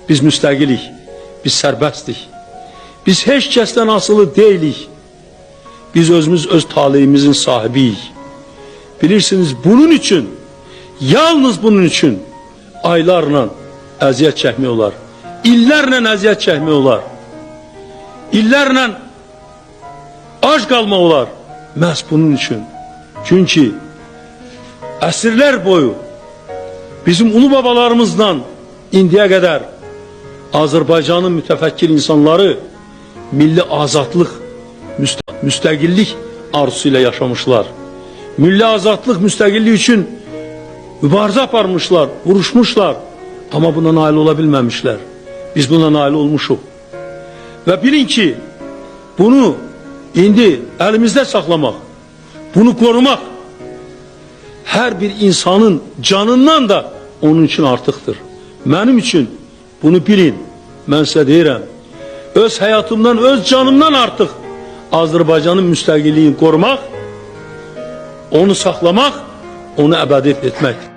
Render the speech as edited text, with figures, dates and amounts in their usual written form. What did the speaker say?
Biz müstəqilik, biz sərbəstdik. Biz heç kəsdən asılı deyilik. Biz özümüz öz taleyimizin sahibiyik. Bilirsiniz, bunun için, yalnız bunun için aylarla əziyyət çəkmək olar. İllərlə əziyyət çəkmək olar. İllərlə ac qalmaq olar. Məhz bunun için. Çünkü əsrlər boyu bizim ulu babalarımızdan indiyə qədər Azərbaycanın mütəfəkkir insanları milli azadlıq, müstəqillik arzusuyla yaşamışlar. Milli azadlıq, müstəqillik üçün mübarizə aparmışlar, vuruşmuşlar. Ama buna nail ola bilməmişlər. Biz buna nail olmuşuq. Və bilin ki, bunu indi əlimizdə saxlamaq, bunu korumaq hər bir insanın canından da onun için artıqdır. Mənim için bunu bilin, mən sizə deyirəm, öz həyatımdan, öz canımdan artıq Azərbaycanın müstəqilliyini korumaq, onu saxlamaq, onu əbədi etmək.